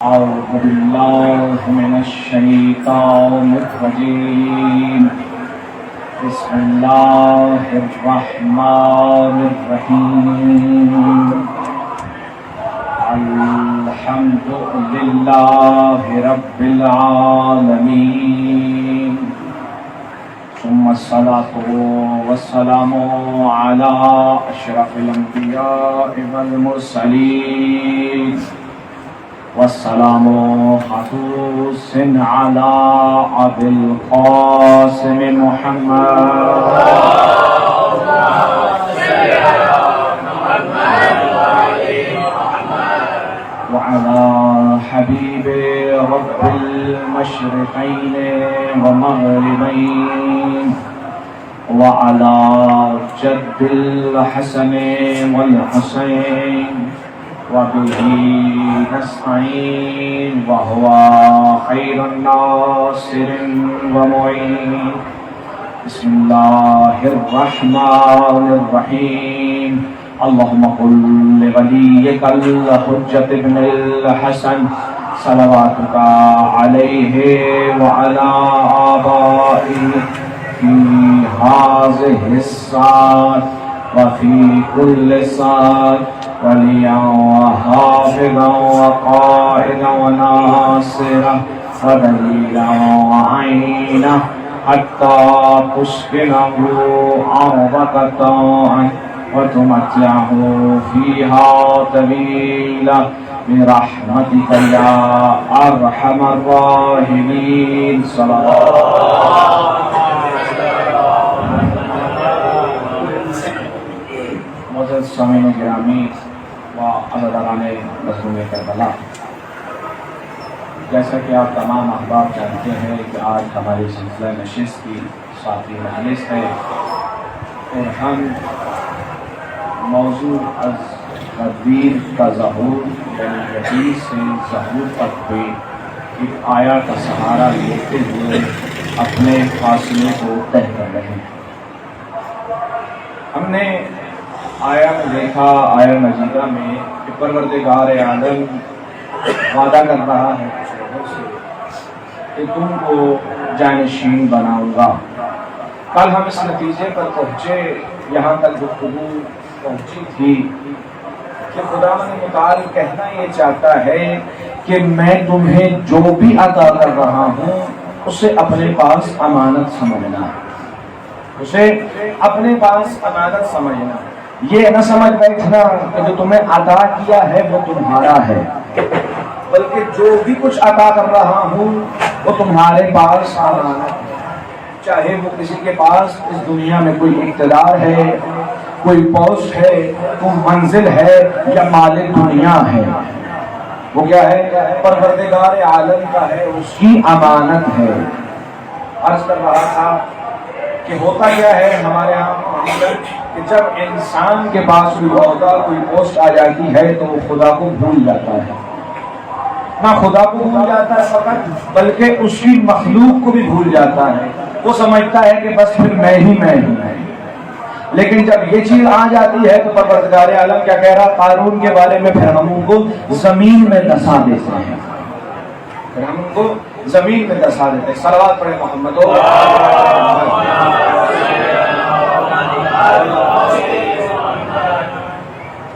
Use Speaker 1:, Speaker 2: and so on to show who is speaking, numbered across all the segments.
Speaker 1: أعوذ بالله من الشيطان الرجيم. بسم الله الرحمن الرحيم. الحمد لله رب العالمين، ثم الصلاة والسلام على أشرف الأنبياء والمرسلين، والسلام خصوص على أبي القاسم محمد وعلى حبيب رب المشرقين والمغربين، وعلى جد الحسن والحسين، وبه نستعين وهو خير الناصر ومعين. بسم الله الرحمن الرحيم. اللهم قل لوليك الحجة ابن الحسن صلواتك عليه وعلى آبائه في هذه الساعة وفي كل ساعة وليا وحافظا وقائدا وناصرا ودليلا وعينا، حتى تسكنه أرضك طوعا وتمتعه فيها طويلا برحمتك يا أرحم الراحمين. صلى الله. معزز سامعین گرامی و عزیزان مظلوم کربلا، جیسا کہ آپ تمام احباب جانتے ہیں کہ آج ہماری سلسلہ نشست کی ساتویں مجلس ہے، اور ہم موضوع از غدیر کا ظہور یعنی غدیر سے ظہور تک ہوئی ایک آیا کا سہارا لیتے ہوئے اپنے فاصلے کو طے کر رہے ہیں۔ ہم نے آیا میں دیکھا، آیا مجیدہ میں کہ پروردگار عالم وعدہ کر رہا ہے کچھ لوگوں سے کہ تم کو جانشین بناؤں گا۔ کل ہم اس نتیجے پر پہنچے، یہاں تک گفتگو پہنچی تھی کہ خدا متعال کہنا یہ چاہتا ہے کہ میں تمہیں جو بھی عطا کر رہا ہوں اسے اپنے پاس امانت سمجھنا، اسے اپنے پاس امانت سمجھنا، یہ نہ سمجھ بیٹھنا کہ جو تمہیں عطا کیا ہے وہ تمہارا ہے، بلکہ جو بھی کچھ عطا کر رہا ہوں وہ تمہارے پاس امانت ہے، چاہے وہ کسی کے پاس اس دنیا میں کوئی اقتدار ہے، کوئی پوسٹ ہے، کوئی منزل ہے یا مال دنیا ہے، وہ کیا ہے؟ پروردگار عالم کا ہے، اس کی امانت ہے۔ عرض کر رہا تھا کہ ہوتا کیا ہے ہمارے یہاں کہ جب انسان کے پاس کوئی عہدہ کوئی پوسٹ آ جاتی ہے تو وہ خدا کو بھول جاتا ہے، نہ خدا کو بھول جاتا ہے فقط بلکہ اس کی مخلوق کو بھی بھول جاتا ہے، وہ سمجھتا ہے کہ بس پھر میں ہی ہوں۔ لیکن جب یہ چیز آ جاتی ہے تو پروردگار عالم کیا کہہ رہا؟ قارون کے بارے میں پھر ہم ان کو زمین میں دسا دیتے ہیں، پھر ہم ان کو زمین میں دسا دیتے ہیں۔ صلوات پڑھیں محمد۔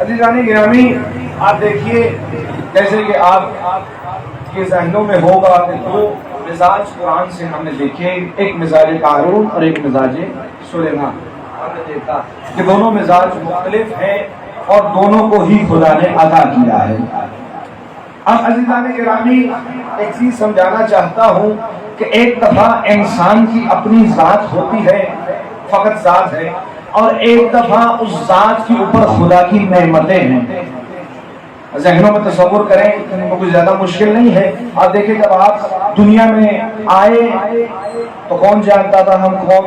Speaker 1: عزیزان گرامی، آپ دیکھیے جیسے کہ آپ کے ذہنوں میں ہوگا کہ دو مزاج قرآن سے ہم نے دیکھے، ایک مزاج قارون اور ایک مزاج سلیمان۔ ہم نے دیکھا کہ دونوں مزاج مختلف ہیں اور دونوں کو ہی خدا نے عطا کیا ہے۔ اب عزیزان گرامی ایک چیز سمجھانا چاہتا ہوں کہ ایک دفعہ انسان کی اپنی ذات ہوتی ہے، فقط ذات ہے، اور ایک دفعہ اس ذات کے اوپر خدا کی نعمتیں ہیں۔ ذہنوں میں تصور کریں، کوئی زیادہ مشکل نہیں ہے۔ آپ دیکھیں جب آپ دنیا میں آئے تو کون جانتا تھا ہم کون؟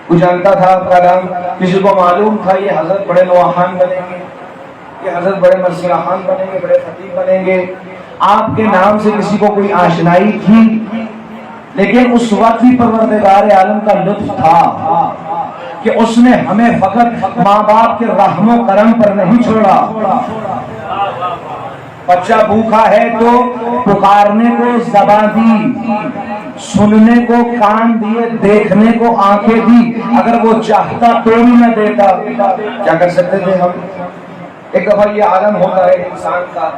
Speaker 1: کوئی جانتا تھا آپ کا نام؟ کسی کو معلوم تھا یہ حضرت بڑے نواخان بنیں گے، یہ حضرت بڑے مرسلہ خان بنیں گے، بڑے خطیب بنیں گے؟ آپ کے نام سے کسی کو کوئی آشنائی تھی؟ لیکن اس وقت بھی پروردگار عالم کا لطف تھا کہ اس نے ہمیں فقط ماں باپ کے رحم و کرم پر نہیں چھوڑا، بچہ بھوکا ہے تو پکارنے کو زبان دی، سننے کو کان دیے، دیکھنے کو آنکھیں دی، اگر وہ چاہتا تو بھی نہ دیتا، کیا کر سکتے تھے ہم؟ ایک دفعہ یہ عالم ہوتا ہے انسان کا،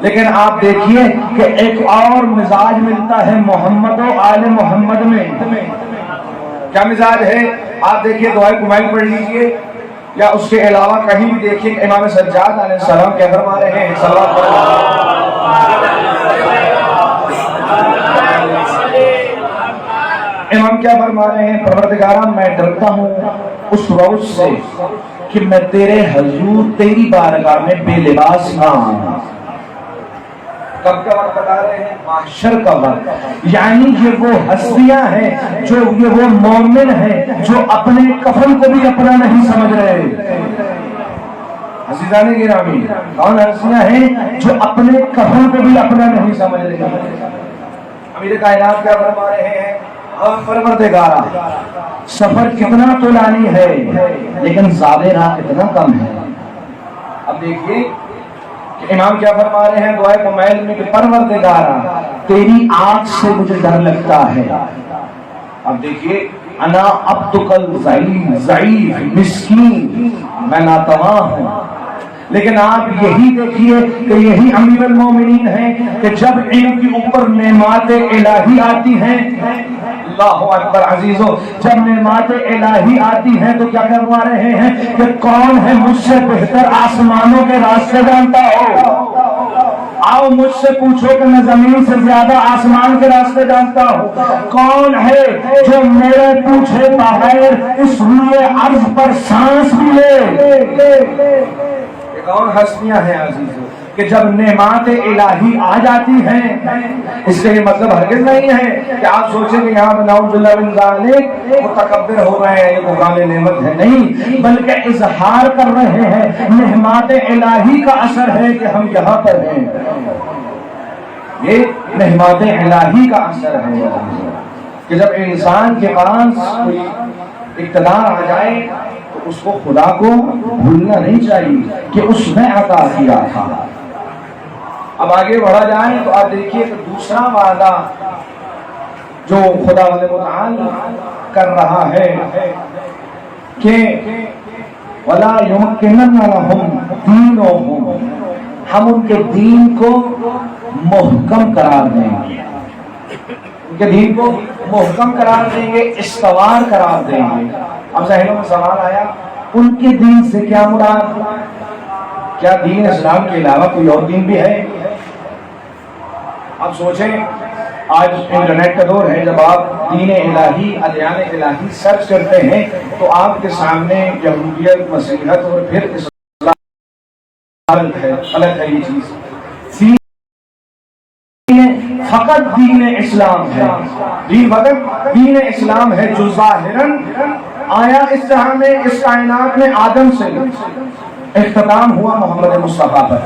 Speaker 1: لیکن آپ دیکھیے کہ ایک اور مزاج ملتا ہے محمد و آل محمد میں۔ کیا مزاج ہے؟ آپ دیکھیے دعائے کمائل پڑھ لیجئے یا اس کے علاوہ کہیں بھی دیکھیے کہ امام سجاد علیہ السلام کیا فرما رہے ہیں؟ صلوات امام کیا فرما رہے ہیں؟ پروردگارا میں ڈرتا ہوں اس روز سے کہ میں تیرے حضور تیری بارگاہ میں بے لباس نہ آؤں۔ کب کا وقت بتا رہے ہیں؟ محشر کا وقت، یعنی یہ وہ ہستیاں ہیں جو یہ وہ مومن ہیں جو اپنے کفن کو بھی اپنا نہیں سمجھ رہے۔ عزیزان گرامی، کون ہستیاں ہیں جو اپنے کفن کو بھی اپنا نہیں سمجھ رہے؟ امیر کائنات کیا فرما رہے ہیں؟ پروردگارا سفر کتنا طولانی ہے لیکن زیادہ راہ کتنا کم ہے۔ اب دیکھیے کہ امام کیا فرما رہے ہیں دعائے کمائل میں کہ پروردگارا تیری آنکھ سے مجھے ڈر لگتا ہے۔ اب دیکھیے انا عبدک ضعیف مسکین، میں ناتواں ہوں، لیکن آپ یہی دیکھیے کہ یہی امیر المومنین ہیں کہ جب ان کی اوپر نعمات الہی آتی ہیں، اللہ اکبر عزیزو، جب نعمات الہی آتی ہیں تو کیا کروا رہے ہیں کہ کون ہے مجھ سے بہتر آسمانوں کے راستے جانتا ہو؟ آؤ مجھ سے پوچھو کہ میں زمین سے زیادہ آسمان کے راستے جانتا ہوں۔ کون ہے جو میرے پوچھے بغیر اس روئے عرض پر سانس بھی لے؟ کون ہستیاں ہیں عزیزو کہ جب نعمات الہی آ جاتی ہیں، اس کا یہ مطلب ہرگز نہیں ہے کہ آپ سوچیں کہ یہاں نعوذ باللہ من ذالک متکبر ہو رہے ہیں، یہ بحران نعمت ہے، نہیں، بلکہ اظہار کر رہے ہیں نعمات الہی کا اثر ہے کہ ہم یہاں پر ہیں۔ یہ نعمات الہی کا اثر ہے کہ جب انسان کے پاس کوئی اقتدار آ جائے تو اس کو خدا کو بھولنا نہیں چاہیے کہ اس نے عطا کیا تھا۔ اب آگے بڑھا جائیں تو آپ دیکھیے کہ دوسرا وعدہ جو خدا متعال کر رہا ہے کہ وَلَا يُمَكِّنَنَّ لَهُمْ دِينُهُمْ، ہم ان کے دین کو محکم قرار دیں گے، ان کے دین کو محکم قرار دیں گے، استوار قرار دیں گے۔ اب ذہنوں میں سوال آیا ان کے دین سے کیا مراد؟ کیا دین اسلام کے علاوہ کوئی اور دین بھی ہے؟ اب سوچیں، آج انٹرنیٹ کا دور ہے، جب آپ دین الہی، ادیان الہی سرچ کرتے ہیں تو آپ کے سامنے یہودیت، مسیحیت اور پھر اسلام غلط ہے یہ چیز۔ فقط دین اسلام ہے، دین فقط دین اسلام ہے جو ظاہراً آیا اس جہاں میں، اس کائنات میں آدم سے اختتام ہوا محمد مصطفیٰ پر۔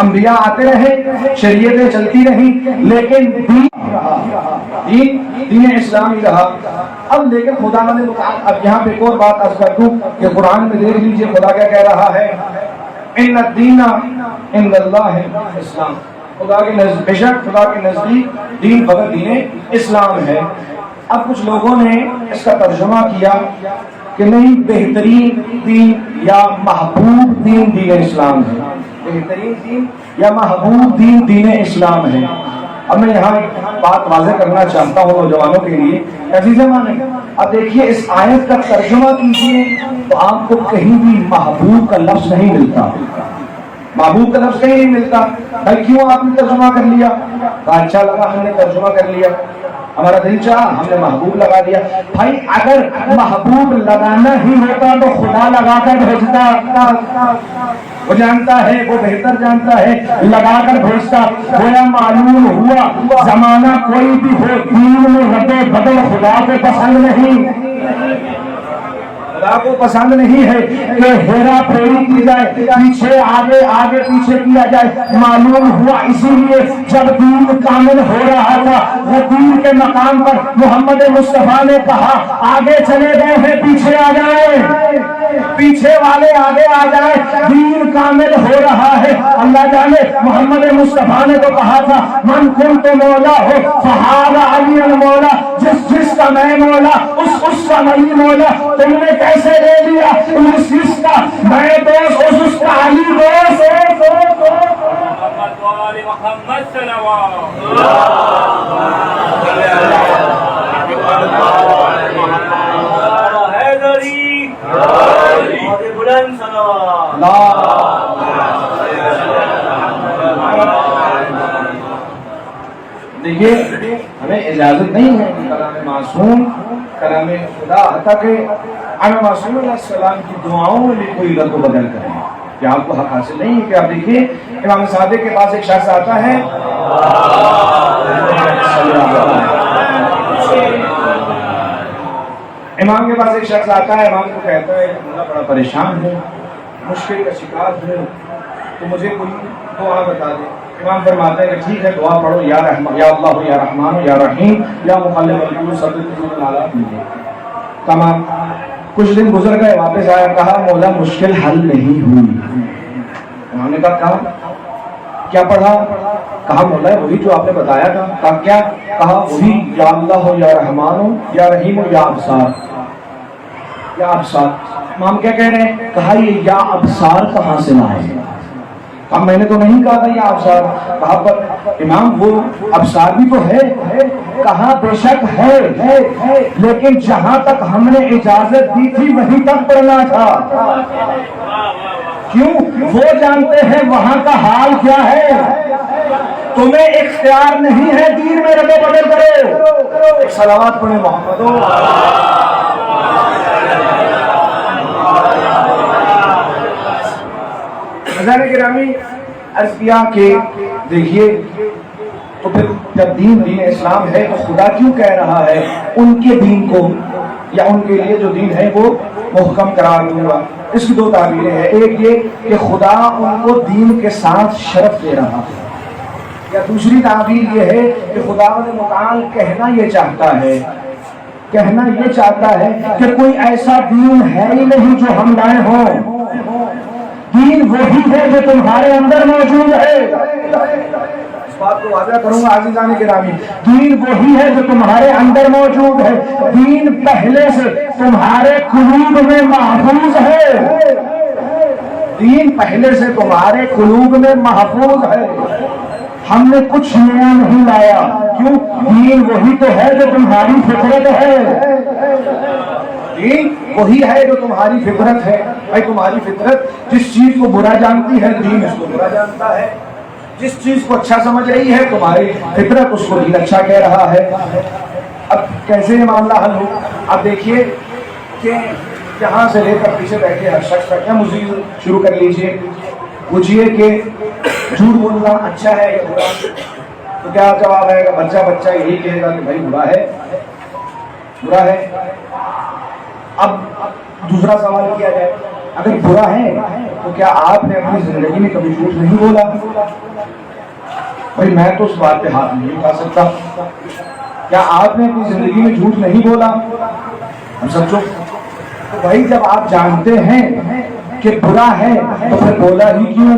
Speaker 1: انبیاء آتے رہے، شریعتیں چلتی رہیں، لیکن دین اسلام ہی رہا۔ اب لیکن خدا نے اب یہاں پہ ایک اور بات عرض کر دوں کہ قرآن میں دیکھ لیجئے خدا کیا کہہ رہا ہے، ان الدین عند اللہ اسلام، خدا کے نزدیک، بے شک خدا کے نزدیک دین فقط دین اسلام ہے۔ اب کچھ لوگوں نے اس کا ترجمہ کیا کہ نہیں، بہترین دین یا محبوب دین دین اسلام ہے، بہترین دین یا محبوب دین دین اسلام ہے۔ اب میں یہاں ایک بات واضح کرنا چاہتا ہوں نوجوانوں کے لیے، عزیزان، اب دیکھیے اس آیت کا ترجمہ کیجئے تو آپ کو کہیں بھی محبوب کا لفظ نہیں ملتا، محبوب کا لفظ کہیں نہیں ملتا۔ بھائی کیوں آپ نے ترجمہ کر لیا؟ اچھا لگا ہم نے ترجمہ کر لیا، ہمارا دل چاہا ہم نے محبوب لگا دیا۔ بھائی اگر محبوب لگانا ہی ہوتا تو خدا لگا کر بھیجتا، وہ جانتا ہے، وہ بہتر جانتا ہے، لگا کر بھیجتا۔ گویا معلوم ہوا زمانہ کوئی بھی ہو، دین میں رد و بدل خدا کو پسند نہیں، خدا کو پسند نہیں ہے کہ ہیرا پھیری کی جائے، پیچھے آگے آگے پیچھے کیا جائے۔ معلوم ہوا اسی لیے جب دین کامل ہو رہا تھا، وہ دین کے مقام پر محمد مصطفیٰ نے کہا آگے چلے گئے ہیں پیچھے آ جائیں۔ پیچھے والے آگے آ جائیں، دین کامل ہو رہا ہے۔ اللہ جانے محمد مصطفیٰ نے تو کہا تھا من کنت مولا ہو فہذا علی المولا، جس کا میں مولا اس کا میں مولا۔ تم نے کیسے لے لیا اس کا میں دوست اس کا علی دوست؟
Speaker 2: محمد صلوات بلند
Speaker 1: دیکھیے ہمیں اجازت نہیں ہے کہ کلام معصوم کلام خدا حتیٰ کہ امام معصوم علیہ السلام کی دعاؤں میں کوئی رد و بدل کریں، کہ آپ کو حق حاصل نہیں ہے۔ کہ آپ دیکھیے امام صادق کے پاس ایک شخص آتا ہے، امام کے پاس ایک شخص آتا ہے، امام کو کہتا ہے میں بڑا پریشان ہوں، مشکل کا شکار ہوں، تو مجھے کوئی دعا بتا دے۔ امام فرماتے ہیں کہ ٹھیک ہے دعا پڑھو، یا اللہ یا رحمان یا رحیم یا مقلب القلوب ثبت قلوب العلا۔ تمام کچھ دن گزر گئے، واپس آیا، کہا مولا مشکل حل نہیں ہوئی۔ انہوں نے کہا کیا پڑھا؟ کہا مولا وہی جو آپ نے بتایا تھا۔ کہا کیا؟ کہا وہی یا اللہ ہو یا رحمان ہو یا رحیم ہو یا ابصار یا ابصار۔ امام کیا کہہ رہے ہیں؟ کہا یہ یا ابصار کہاں سے لائے؟ اب میں نے تو نہیں کہا تھا یا ابصار۔ کہا پر امام وہ ابصار بھی تو ہے۔ کہا بے شک ہے، لیکن جہاں تک ہم نے اجازت دی تھی وہیں تک پڑھنا تھا۔ کیوں؟ وہ جانتے ہیں وہاں کا حال کیا ہے۔ تمہیں اختیار نہیں ہے دین میں رد و بدل کرو۔ صلوات پڑھیں محمد۔ حضرات گرامی عرض کیا کہ دیکھیے تو پھر جب دین اسلام ہے تو خدا کیوں کہہ رہا ہے ان کے دین کو یا ان کے لیے جو دین ہے وہ محکم قرار دوں گا؟ اس کی دو تعبیریں ہیں، ایک یہ کہ خدا ان کو دین کے ساتھ شرف دے رہا ہے، یا دوسری تعبیر یہ ہے کہ خدا متعال کہنا یہ چاہتا ہے کہ کوئی ایسا دین ہے ہی نہیں جو ہم لائے ہوں، دین وہی ہے جو تمہارے اندر موجود ہے۔ اس بات کو واضح کروں گا عزیزان گرامی، دین وہی ہے جو تمہارے اندر موجود ہے، دین پہلے سے تمہارے قلوب میں محفوظ ہے، دین پہلے سے تمہارے قلوب میں محفوظ ہے۔ ہم نے کچھ نیا نہیں لایا، کیوں؟ دین وہی تو ہے جو تمہاری فطرت ہے، دین وہی ہے جو تمہاری فطرت ہے۔ بھائی تمہاری فطرت جس چیز کو برا جانتی ہے دین اس کو برا جانتا ہے، جس چیز کو اچھا سمجھ رہی ہے تمہاری فطرت اس کو دین اچھا کہہ رہا ہے۔ اب کیسے یہ معاملہ حل ہو؟ اب دیکھیے کہ یہاں سے لے کر پیچھے بیٹھے ہر شخص کا کیا مزید شروع کر لیجئے، پوچھئے کہ جھوٹ بولنا اچھا ہے یا برا؟ تو کیا جواب آئے گا؟ بچہ یہی کہے گا کہ بھائی برا ہے۔ اب دوسرا سوال کیا جائے، اگر برا ہے تو کیا آپ نے اپنی زندگی میں کبھی جھوٹ نہیں بولا؟ بھائی میں تو اس بات پہ ہاتھ نہیں اٹھا سکتا، کیا آپ نے اپنی زندگی میں جھوٹ نہیں بولا؟ ہم سب چپ۔ تو بھائی جب آپ جانتے ہیں کہ برا ہے تو پھر بولا ہی کیوں؟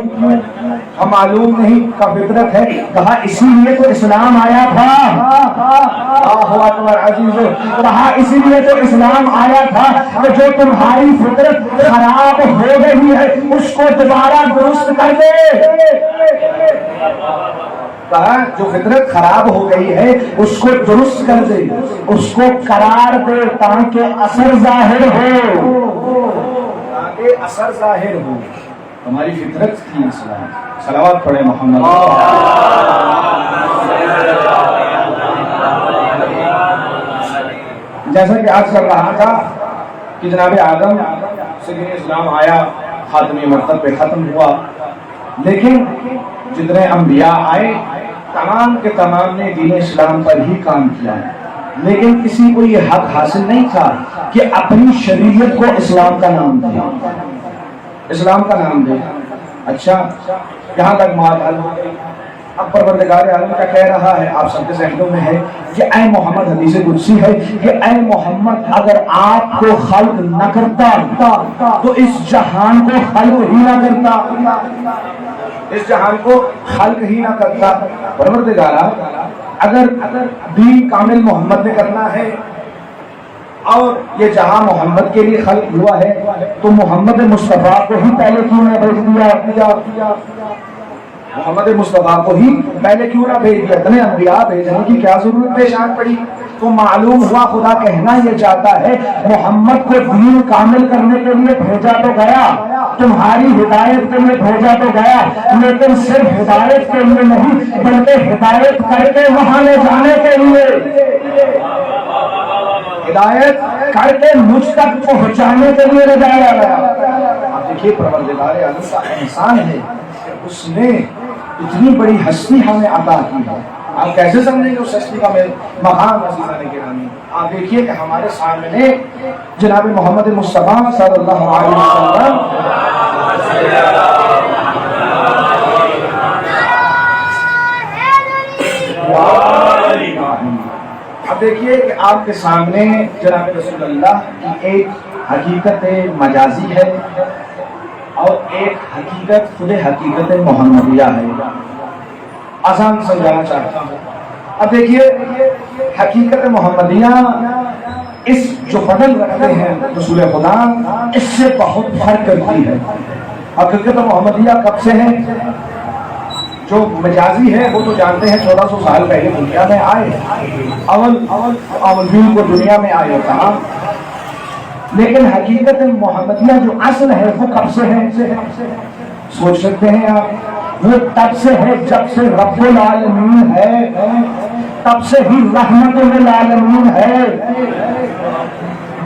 Speaker 1: ہم معلوم نہیں کا فطرت ہے۔ کہا اسی لیے تو اسلام آیا تھا، کہا اسی لیے تو اسلام آیا تھا کہ جو تمہاری فطرت خراب ہو گئی ہے اس کو دوبارہ درست کر دے۔ کہا جو فطرت خراب ہو گئی ہے اس کو درست کر دے، اس کو قرار دے تاکہ اثر ظاہر ہو، ہماری فطرت کی اسلام۔ صلوات پڑھیں محمد۔ جیسا کہ آج کل رہا تھا کہ جناب آدم سے دین اسلام آیا، خاتمی مرتب پہ ختم ہوا، لیکن جتنے انبیاء آئے تمام کے تمام نے دین اسلام پر ہی کام کیا، لیکن کسی کو یہ حق حاصل نہیں تھا کہ اپنی شریعت کو اسلام کا نام دے، اسلام کا نام دے۔ اچھا یہاں تک بات حل ہو گئی۔ اب پروردگار عالم کیا کہہ رہا ہے، آپ سب کے ذہنوں میں ہے کہ اے محمد، حدیث قدسی ہے کہ اے محمد اگر آپ کو خلق نہ کرتا تو اس جہان کو خلق ہی نہ کرتا، اس جہان کو خلق ہی نہ کرتا۔ پروردگارا اگر دین کامل محمد نے کرنا ہے اور یہ جہاں محمد کے لیے خلق ہوا ہے تو محمد مصطفیٰ کو ہی پہلے کیوں نہ بھیج دیا؟ محمد مصطفیٰ کو ہی پہلے کیوں نہ بھیج دیا؟ اتنے انبیاء بھیجنے کی کیا ضرورت پیش آ پڑی؟ تو معلوم ہوا خدا کہنا یہ چاہتا ہے محمد کو دین کامل کرنے کے لیے بھیجا تو گیا، تمہاری ہدایت کے لیے بھیجا تو گیا، لیکن صرف ہدایت کے لیے نہیں بلکہ ہدایت کر کے وہاں لے جانے کے لیے، ہدایت کر کے مجھ تک پہنچانے کے لیے لے جایا گیا۔ آپ دیکھیے پروردگار عالم کا احسان ہے کہ اس نے اتنی بڑی ہستی ہمیں عطا کی ہے۔ آپ کیسے سمجھیں گے اس ہستی کا مقام؟ عزیزان گرامی، آپ دیکھیے کہ ہمارے سامنے جناب محمد مصطفیٰ صلی اللہ علیہ وسلم اب دیکھیے کہ آپ کے سامنے جناب رسول اللہ کی ایک حقیقت مجازی ہے اور ایک حقیقت خود حقیقت محمدیہ ہے۔ آسان سمجھانا چاہتا ہوں۔ اب دیکھیے حقیقت محمدیہ اس جو بدل رکھتے ہیں رسول خدا، اس سے بہت فرق کرتی ہے۔ حقیقت محمدیہ کب سے ہے؟ جو مجازی ہے وہ تو جانتے ہیں 1400 سال پہلے دنیا میں آئے، اول کو دنیا میں آئے کہاں، لیکن حقیقت محمدیہ جو اصل ہے وہ کب سے ہے؟ سوچ سکتے ہیں آپ؟ وہ تب سے ہے جب سے رب العالمین ہے، تب سے ہی رحمت للعالمین ہے۔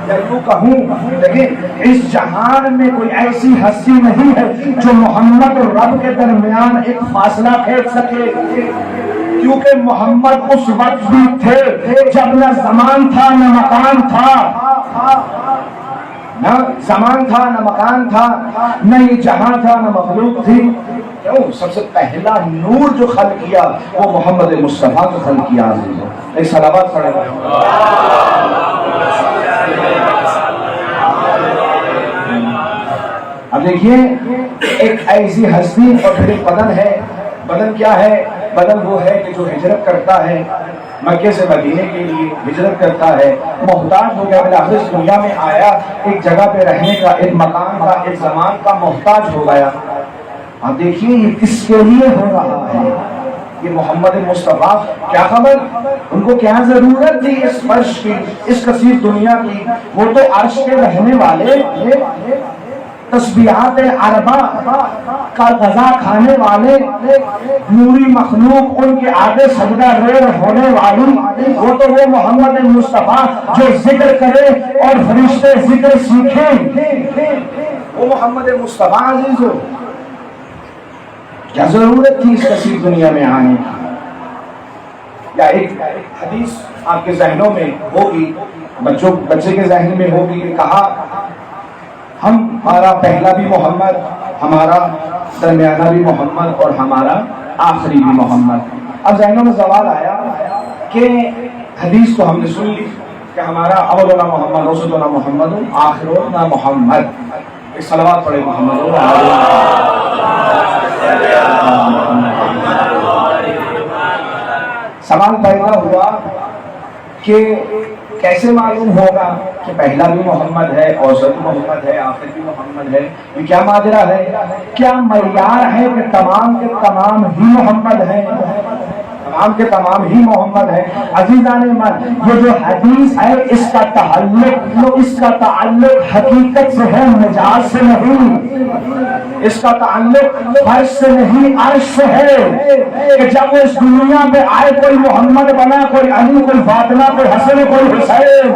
Speaker 1: یوں کہوں دیکھیں اس جہان میں کوئی ایسی ہستی نہیں ہے جو محمد اور رب کے درمیان ایک فاصلہ کھینچ سکے، کیونکہ محمد اس وقت بھی تھے جب نہ زمان تھا نہ مکان تھا، نہ زمان تھا نہ مکان تھا، نہ یہ جہاں تھا نہ مخلوق تھی۔ کیوں؟ سب سے پہلا نور جو خلق کیا وہ محمد مصطفیٰ کو خلق کیا۔ ایک صلوات پڑھے۔ اب دیکھیے ایک ایسی ہستی اور پھر ایک بدن ہے۔ بدن کیا ہے؟ بدن وہ ہے کہ جو ہجرت کرتا ہے، مکے سے مدینے کے لیے ہجرت کرتا ہے، محتاج ہو گیا، بالآخر اس دنیا میں آیا، ایک جگہ پہ رہنے کا، ایک مکان کا، ایک زمان کا محتاج ہو گیا۔ اب دیکھیے یہ کس کے لیے ہو رہا ہے؟ یہ محمد مصطفیٰ، کیا خبر ان کو کیا ضرورت تھی اس فرش کی، اس کثیر دنیا کی؟ وہ تو عرش کے رہنے والے، تسبیحات عربہ کا غذا کھانے والے، نوری مخلوق، ان کے آگے سجدہ ریز ہونے والی، وہ تو وہ محمد مصطفیٰ جو ذکر کرے اور فرشتے ذکر سیکھیں، وہ محمد مصطفیٰ عزیز ہو۔ کیا ضرورت تھی اس کثیر دنیا میں آنے کی؟ یا ایک حدیث آپ کے ذہنوں میں ہوگی، بچے کے ذہن میں ہوگی کہ کہا ہمارا پہلا بھی محمد، ہمارا درمیانہ بھی محمد اور ہمارا آخری بھی محمد۔ اب ذہنوں میں سوال آیا کہ حدیث تو ہم نے سن لی کہ ہمارا اولنا محمد، وسطنا محمد، آخرنا محمد۔ ایک صلوات پڑھے محمد۔ سوال پیدا ہوا کہ کیسے معلوم ہوگا کہ پہلا بھی محمد ہے، اوسط محمد ہے، آخر بھی محمد ہے؟ یہ کیا ماجرا ہے؟ کیا معیار ہے کہ تمام کے تمام ہی محمد ہیں؟ تمام کے تمام ہی محمد ہیں؟ عزیزان من، یہ جو حدیث ہے اس کا تعلق حقیقت سے ہے، مجاز سے نہیں۔ اس کا تعلق فرش سے نہیں، عرش سے ہے کہ جب وہ اس دنیا میں آئے، کوئی محمد بنا، کوئی علی، کوئی فاطمہ، کوئی حسن، کوئی حسین،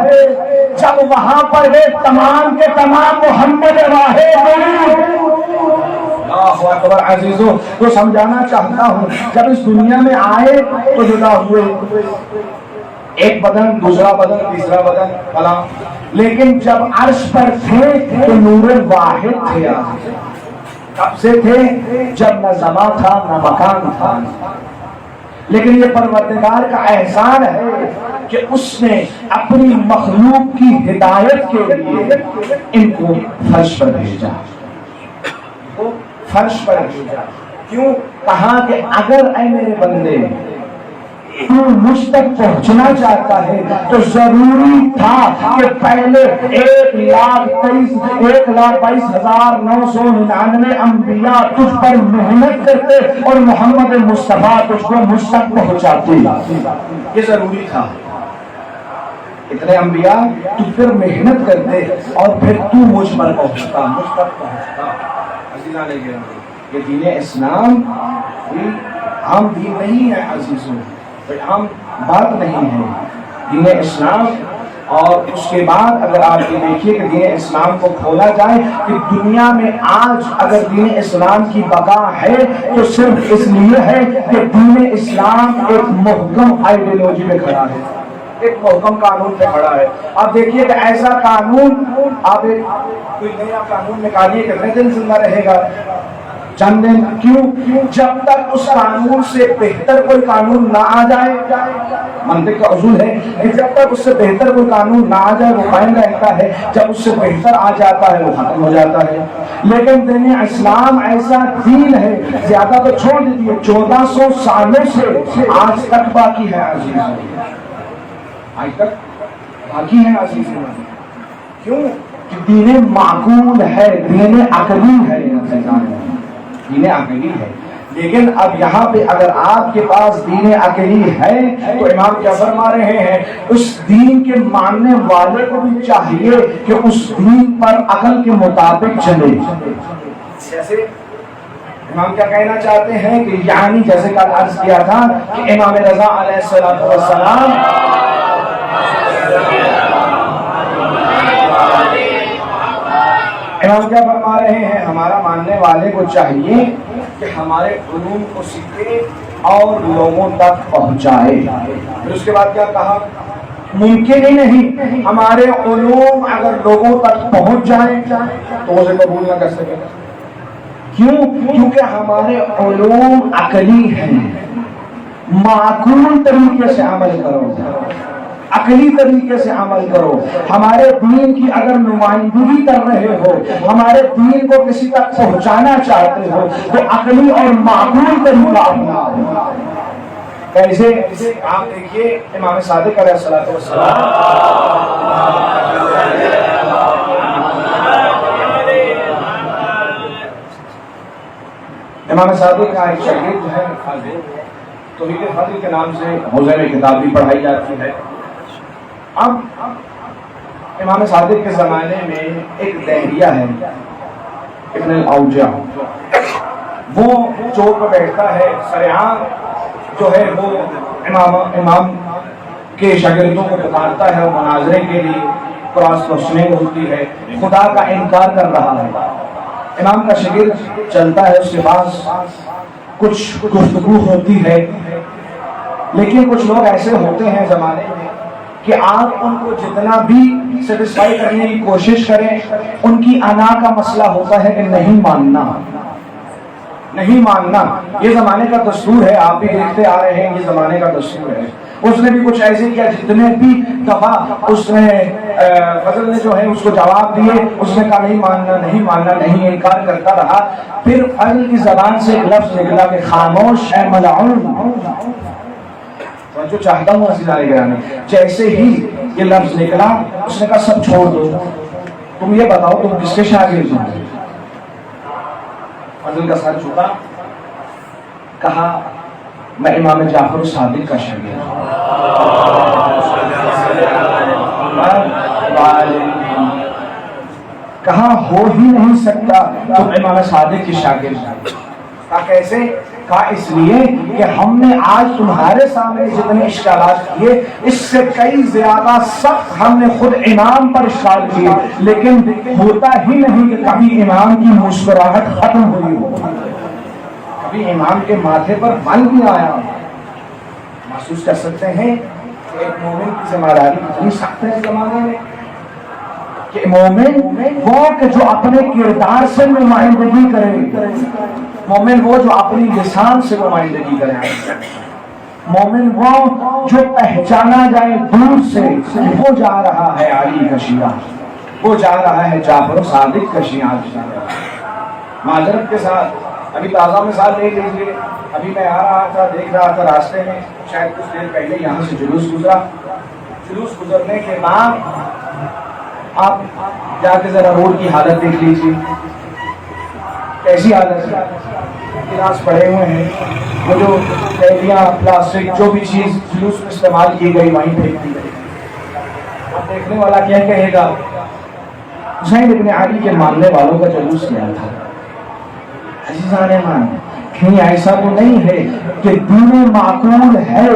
Speaker 1: جب وہاں پر وہ تمام کے تمام محمد واحد اللہ اکبر عزیزو تو سمجھانا چاہتا ہوں، جب اس دنیا میں آئے تو جدا ہوئے، ایک بدن، دوسرا بدن، تیسرا بدن بلا، لیکن جب عرش پر تھے تو نور واحد تھے۔ کب سے تھے؟ جب نہ زمان تھا نہ مکان تھا۔ لیکن یہ پروردگار کا احسان ہے کہ اس نے اپنی مخلوق کی ہدایت کے لیے ان کو فرش پر بھیجا، فرش پر بھیجا۔ کیوں؟ کہا کہ اگر اے میرے بندے تو مجھ تک پہنچنا چاہتا ہے تو ضروری تھا کہ پہلے 1,22,999 انبیاء تجھ پر محنت کرتے اور محمد مصطفیٰ تجھ کو مجھ تک پہنچاتے۔ یہ ضروری تھا، اتنے انبیاء تجھ پر محنت کرتے اور پھر تو مجھ پر پہنچتا، مجھ تک پہنچتا۔ عزیزان گرامی، یہ دین اسلام کوئی عام دین نہیں ہے عزیزوں، کوئی عام بات نہیں ہے۔ دین اسلام، اور اس کے بعد اگر آپ یہ دیکھیے کہ دین اسلام کو کھولا جائے کہ دنیا میں آج اگر دین اسلام کی بقا ہے تو صرف اس لیے ہے کہ دین اسلام ایک محکم آئیڈیالوجی میں کھڑا ہے، ایک محکم قانون پہ کھڑا ہے۔ آپ دیکھیے کہ ایسا قانون، آپ کوئی نیا قانون نکالیے، کتنے دن زندہ رہے گا؟ چند دن۔ کیوں؟ جب تک اس قانون سے بہتر کوئی قانون نہ آ جائے، منطق کا اصول ہے کہ جب تک اس سے بہتر کوئی قانون نہ آ جائے وہ قائم رہتا ہے، جب اس سے بہتر آ جاتا ہے وہ ختم ہو جاتا ہے۔ لیکن دین اسلام ایسا دین ہے، زیادہ تو چھوڑ دیجیے 1400 سالوں سے آج تک باقی ہے عزیز، آج تک باقی ہے عزیز۔ کیوں؟ کہ دین معقول ہے، دین عقلی ہے، دین عقلی ہے۔ لیکن اب یہاں پہ اگر آپ کے پاس دین عقلی ہے تو امام کیا فرما رہے ہیں؟ اس دین کے ماننے والے کو بھی چاہیے کہ اس دین پر عقل کے مطابق چلے۔ جیسے امام کیا کہنا چاہتے ہیں کہ یعنی جیسے کل عرض کیا تھا کہ امام رضا علیہ السلام امام کیا فرما رہے ہیں؟ ہمارا ماننے والے کو چاہیے کہ ہمارے علوم کو سیکھے اور لوگوں تک پہنچائے۔ پھر اس کے بعد کیا کہا؟ ممکن ہی نہیں ہمارے علوم اگر لوگوں تک پہنچ جائیں تو اسے قبول نہ کر سکے۔ کیوں؟ کیونکہ ہمارے علوم عقلی ہیں، معقول طریقے سے عمل کرو، عقلی طریقے سے عمل کرو۔ ہمارے دین کی اگر نمائندگی کر رہے ہو، ہمارے دین کو کسی تک پہنچانا چاہتے ہو تو عقلی اور معقول طریقہ اپناؤ۔ کیسے؟ آپ دیکھیے امام صادق علیہ السلام، امام صادق کا ایک شاگرد ہے توحید فضل کے نام سے حوزے میں کتاب بھی پڑھائی جاتی ہے۔ اب امام صادق کے زمانے میں ایک دہریہ ہے ابن الاوجع، وہ چوک پر بیٹھتا ہے، سرعام جو ہے وہ امام کے شاگردوں کو پکارتا ہے اور مناظرے کے لیے کراس کوشچننگ ہوتی ہے، خدا کا انکار کر رہا ہے۔ امام کا شاگرد چلتا ہے، اس کے پاس کچھ گفتگو ہوتی ہے، لیکن کچھ لوگ ایسے ہوتے ہیں زمانے میں کہ آپ ان کو جتنا بھی سیٹسفائی کرنے کی کوشش کریں ان کی انا کا مسئلہ ہوتا ہے کہ نہیں ماننا، نہیں ماننا۔ یہ زمانے کا دستور ہے، آپ بھی دیکھتے آ رہے ہیں، یہ زمانے کا دستور ہے۔ اس نے بھی کچھ ایسے کیا، جتنے بھی دفعہ اس نے فضل نے جو ہے اس کو جواب دیے، اس نے کہا نہیں ماننا، نہیں ماننا، نہیں، انکار کرتا رہا۔ پھر فضل کی زبان سے ایک لفظ نکلا کہ خاموش ہے ملعون۔ جو چاہتا ہوں عزیزان گرامی، جیسے ہی یہ لفظ نکلا اس نے کہا سب چھوڑ دو، تم یہ بتاؤ تم کس کے شاگرد ہو؟ فضل کا سر جھکا، کہا میں امام جعفر صادق کا شاگرد ہوں۔ کہا ہو ہی نہیں سکتا تم امام صادق کی شاگرد ہو۔ کہا کیسے؟ کہا اس لیے کہ ہم نے آج تمہارے سامنے جتنے اشکالات کیے اس سے کئی زیادہ سخت ہم نے خود امام پر اشکال کیے، لیکن ہوتا ہی نہیں کہ کبھی امام کی مسکراہٹ ختم ہوئی ہو، کبھی امام کے ماتھے پر بل بھی آیا۔ محسوس کر سکتے ہیں کہ ایک مومن کی ذمہ داری کتنی سخت ہے اس زمانے میں، کہ مومن وہ کہ جو اپنے کردار سے نمائندگی کرے، مومن وہ جو اپنی لسان سے نمائندگی کرے۔ مومن وہ جو پہچانا جائے دور سے وہ جا رہا ہے علی کا شیعہ، وہ جا رہا ہے جعفر صادق کا شیعہ۔ معذرت کے ساتھ ابھی تازہ مثال لے لیجیے، ابھی میں آ رہا تھا، دیکھ رہا تھا راستے میں، شاید کچھ دیر پہلے یہاں سے جلوس گزرا، جلوس گزرنے کے بعد آپ جا کے ذرا روڈ کی حالت دیکھ لیجیے، کیسی حالت ہے، گلاس پڑے ہوئے ہیں، وہ جو تھیلیاں پلاسٹک جو بھی چیز جلوس میں استعمال کی گئی وہیں پھینک دی گئی۔ اب دیکھنے والا کیا کہے گا، حسین ابن علی کے ماننے والوں کا جلوس کیا تھا؟ عزیزان ایمان، کہیں ایسا تو نہیں ہے کہ دین معقول ہے،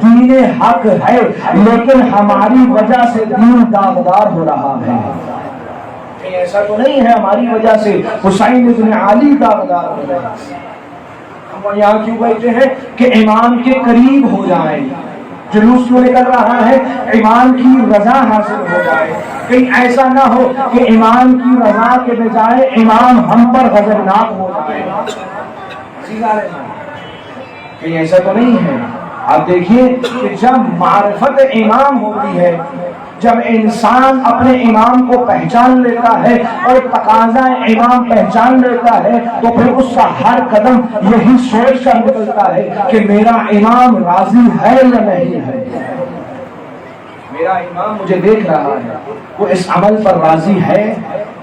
Speaker 1: دین حق ہے، لیکن ہماری وجہ سے دین داغدار ہو رہا ہے؟ کہیں ایسا تو نہیں ہے ہماری وجہ سے حسین ابن علی داغدار ہو رہا ہے؟ ہم یہاں کیوں بیٹھے ہیں کہ امام کے قریب ہو جائیں، جلوس کیوں نکل رہا ہے؟ امام کی رضا حاصل ہو جائے، کہیں ایسا نہ ہو کہ امام کی رضا کے بجائے امام ہم پر غضبناک ہو جائے، کہیں ایسا تو نہیں ہے؟ آپ دیکھیے کہ جب معرفت امام ہوتی ہے، جب انسان اپنے امام کو پہچان لیتا ہے اور تقاضا امام پہچان لیتا ہے تو پھر اس کا ہر قدم یہی سوچ کر نکلتا ہے کہ میرا امام راضی ہے یا نہیں ہے، میرا امام مجھے دیکھ رہا ہے، وہ اس عمل پر راضی ہے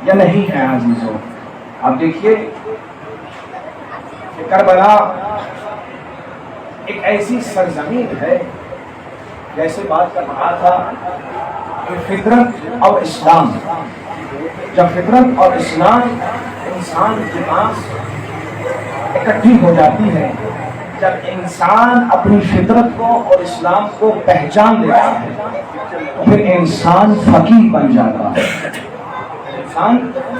Speaker 1: یا نہیں ہے۔ عزیزو، آپ دیکھیے کہ کربلا ایک ایسی سرزمین ہے، جیسے بات کر رہا تھا کہ فطرت اور اسلام، جب فطرت اور اسلام انسان کے پاس اکٹھی ہو جاتی ہے، جب انسان اپنی فطرت کو اور اسلام کو پہچان لیتا ہے تو پھر انسان فقیہ بن جاتا ہے، انسان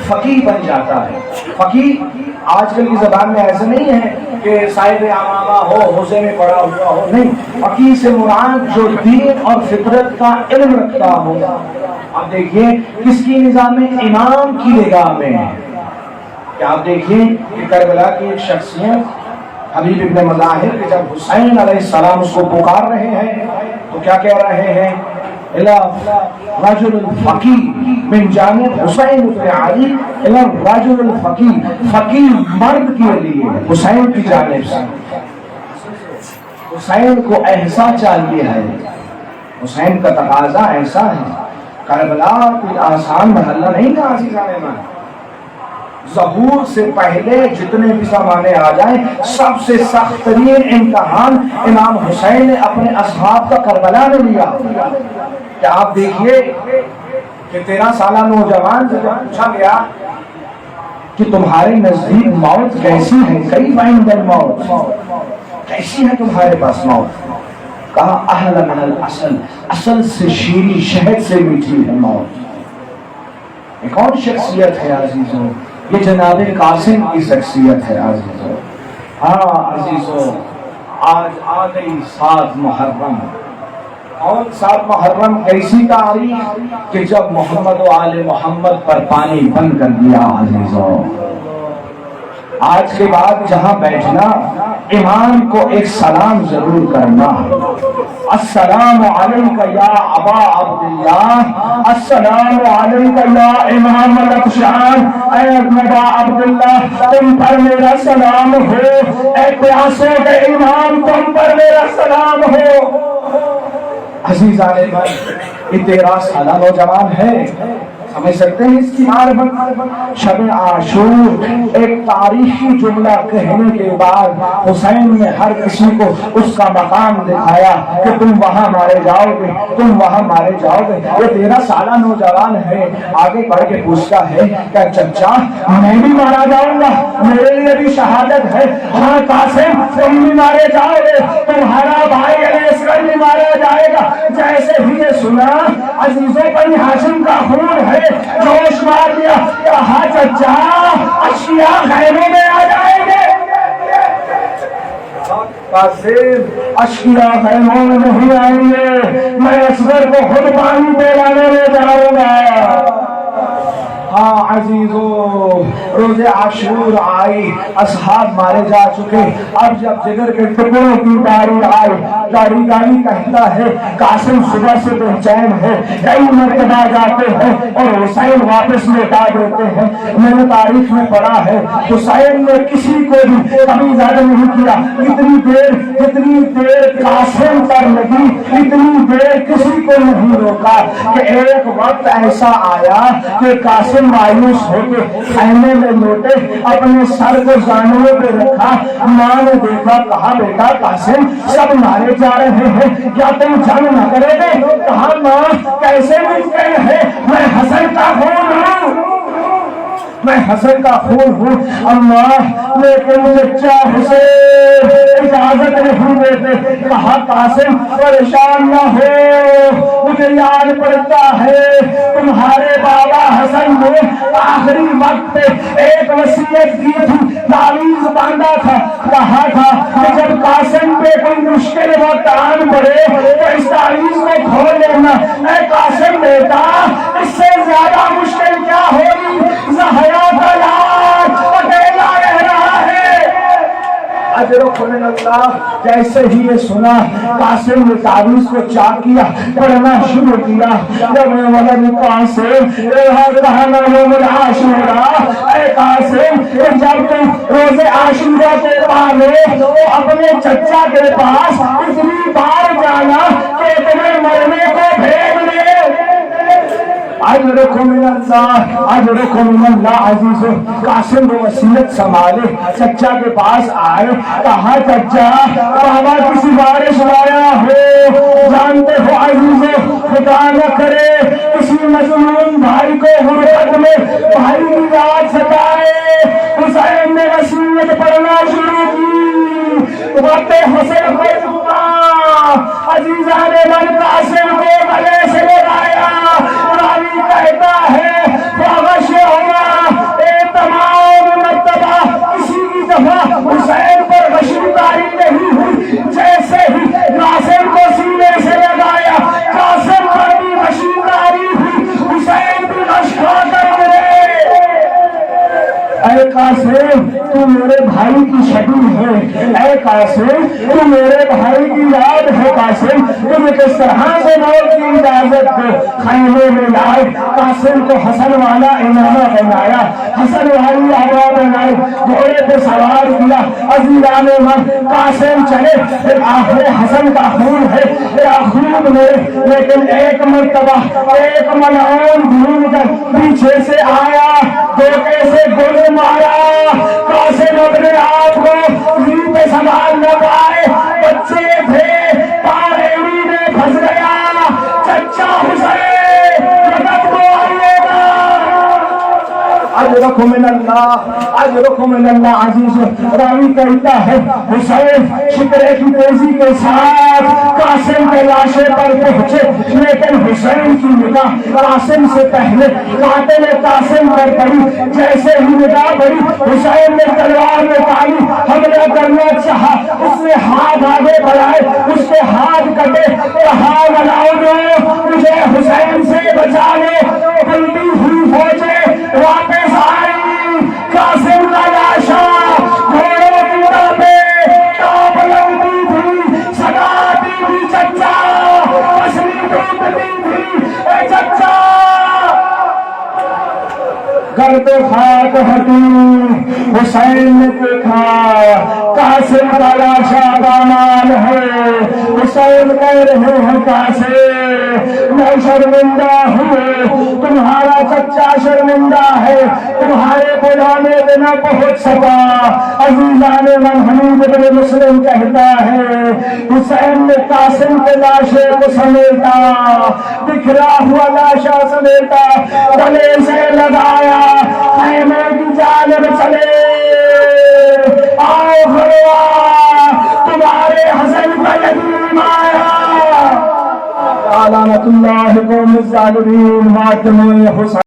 Speaker 1: فقیہ بن جاتا ہے۔ فقیہ آج کل کی زبان میں ایسا نہیں ہے کہ صاحب امامہ ہو، حوزے میں پڑا ہوا ہو، نہیں، فقیہ سے مراد جو دین اور فطرت کا علم رکھتا ہو۔ آپ دیکھیے کس کی نظام امام کی نگاہ میں ہے کہ آپ دیکھیے کہ کربلا کی ایک شخصیت حبیب ابن مظاہر کہ جب حسین علیہ السلام اس کو پکار رہے ہیں تو کیا کہہ رہے ہیں؟ رجل الفقی من جانب حسین بن علی رجل الفقی، فقیہ مرد کے لیے حسین کی جانب سے، حسین کو ایسا چاہیے ہے، حسین کا تقاضا ایسا ہے۔ کربلا کوئی آسان محلہ نہیں تھا عزیزان ایمان، ظہور سے پہلے جتنے بھی زمانے آ جائیں سب سے سخت ترین امتحان امام حسین نے اپنے اصحاب کا کربلا نے لیا۔ کہ آپ دیکھیے کہ 13 سالہ نوجوان سے جب پوچھا گیا کہ تمہارے نزدیک موت کیسی ہے، کیف عند الموت، کیسی ہے تمہارے پاس موت؟ کہا احلی من العسل، اصل سے شیریں، شہد سے میٹھی ہے موت۔ ایک اور شخصیت ہے عزیزوں، یہ جناب قاسم کی شخصیت ہے عزیزوں۔ ہاں عزیزوں، آج آ گئی 7 محرم، اور 7 محرم ایسی تاریخ کہ جب محمد و آل محمد پر پانی بند کر دیا عزیزوں۔ آج کے بعد جہاں بیٹھنا امام کو ایک سلام ضرور کرنا، السلام علیکہ یا ابا عبداللہ، السلام علیکہ یا امام الافشان، اے ابا عبداللہ تم پر میرا سلام ہو، اے پیاسوں کے امام تم پر میرا سلام ہو۔ عزیزان یہ 13 سالہ نوجوان ہے، سمجھ سکتے ہیں اس کی معرفت۔ شب عاشور ایک تاریخی جملہ کہنے کے بعد حسین نے ہر کسی کو اس کا مقام دکھایا کہ تم وہاں مارے جاؤ گے، تم وہاں مارے جاؤ گے۔ یہ 13 سالہ نوجوان ہے، آگے بڑھ کے پوچھتا ہے کہ چچا میں بھی مارا جاؤں گا، میرے لیے بھی شہادت ہے؟ ہاں قاسم تم بھی مارے جاؤ گے، تمہارا بھائی علی اصغر بھی مارا جائے گا۔ جیسے ہی یہ سنا عزیزوں بنی ہاشم کا خون ہے، جوش مار دیا، کہا چچا اشیاء خیموں میں آ جائیں گے۔ قاسم اشیاء خیموں میں نہیں آئیں گے، میں اصغر کو خود پانی پلانے لے جاؤں گا۔ ہاں عزیزو، روز عاشور آئی، اصحاب مارے جا چکے، اب جب جگر کے ٹکڑوں کی باری آئی، داری داری کہتا ہے قاسم صبح سے بے چین ہے، کئی مرتبہ جاتے ہیں اور حسین واپس لوٹا دیتے ہیں۔ میں نے تاریخ میں پڑھا ہے حسین نے کسی کو بھی کبھی زیادہ نہیں کیا، اتنی دیر قاسم پر لگی، اتنی دیر کسی کو نہیں روکا کہ ایک وقت ایسا آیا کہ قاسم مایوس ہو کے خیمے میں لوٹے، اپنے سر کو زانوں پہ رکھا، ماں نے دیکھا، کہا بیٹا قاسم سب مارے جا رہے ہیں، کیا تم جنگ نہ کرے گے؟ کہا ماں کیسے ممکن ہے، میں حسن کا خون ہوں، میں حسن کا خون ہوں اللہ، لیکن چچا حسین اجازت نہیں دیتے۔ کہا قاسم پریشان نہ ہو، مجھے یاد پڑتا ہے تمہارے بابا حسن نے آخری وقت پہ ایک وصیت کی تھی، تعویذ باندھا تھا، کہا تھا کہ جب قاسم پہ کوئی مشکل وقت آن پڑے تو اس تعویذ کو کھول لینا۔ اے قاسم بیٹا اس سے زیادہ مشکل کیا ہوگی، اکیلا رہ رہا ہے۔ اجر من اللہ۔ جیسے ہی یہ سنا قاسم نے تعویذ کو چاک کیا، پڑھنا شروع کیا، جب ولد قاسم کہنا یوم العاشورا، اے قاسم جب تم روز عاشورا کے پاوے تو اپنے چچا کے پاس اتنی بار جانا کہ تمہیں مرنے کو بھیج دے۔ اجرکم من اللہ، اجرکم من اللہ عزیزو۔ قاسم وہ وصیت سنبھالے، چچا کے پاس آئے، کہا چچا بابا کسی بارش آیا ہو، جانتے ہو عزیزو خدا نہ کرے کسی مظلوم بھائی کو غربت میں بھائی کی یاد ستائے۔ حسین نے وصیت پڑھنا شروع کی، وقت حسین کو چھپا، عزیزان من قاسم کو گلے سے لگایا، کہتا ہے فغش ہوگا اے تمام مرتبہ کسی کی دفعہ حسین پر غشیداری نہیں ہوئی، جیسے ہی قاسم کو سینے سے لگایا قاسم پر بھی غشیداری ہوئی، حسین بھی غش کھا کر مرے۔ اے قاسم تو میرے بھائی کی شبیہ ہے، اے قاسم تو میرے بھائی کی یاد ہے، قاسم تمہیں کس طرح سے موت کی اجازت دو۔ خیمے میں لائے قاسم کو حسن والا امامہ بنایا، حسن والی آبا بنائی، گھوڑے پہ سوار کیا، عزیزان من قاسم چلے، پھر آخر حسن کا خون ہے یعقوب نے، لیکن ایک مرتبہ ایک ملعون گھوم کر پیچھے سے آیا، دھوکے سے گول مارا، قاسم اپنے آپ کو زمین پہ سنبھال نہ پائے، بچے تھے، پاریڑی میں پھنس گیا، چچا حسین مدد کو آئیے گا۔ اجرکم من اللہ، اجرکم من اللہ عزیز۔ راوی کہتا ہے حسین شکرے کی تیزی کے ساتھ قاسم کے لاشے پر پہنچے، لیکن حسین کی نگاہ قاسم سے پہلے قاتل قاسم پر پڑی، جیسے ہی نگاہ پڑی حسین نے تلوار نکالی، حملہ کرنا چاہا، اس نے ہاتھ آگے بڑھائے، اس کے ہاتھ کٹے، کہا ملاؤں مجھے حسین سے بچا لے۔ بلدی ہوئی فوجیں واپس آئی، قاسم کا لاشا گھوڑوں کی ٹاپے ٹاپ لگتی تھی، سگاتی تھی چچا، پسلی ٹوٹتی تھی، اے چچا گرد خاک ہٹی۔ حسین نے دیکھا قاسم کا لاشا دامان ہے، حسین کہہ رہے ہیں قاسم میں شرمندہ ہوں، تمہارا چچا شرمندہ ہے، تمہارے بلانے پہ نہ پہنچ سکا۔ عزیزان من حمید بن مسلم کہتا ہے حسین نے قاسم کے لاشے کو سمیٹا، بکھرا ہوا لاشا سمیٹا، گلے سے لگایا، خیمے کی جانب چلے، آؤ خروا تمہارے حسن کا یتیم آیا۔ لعنت اللہ قوم الظالمین، ماتم حسین۔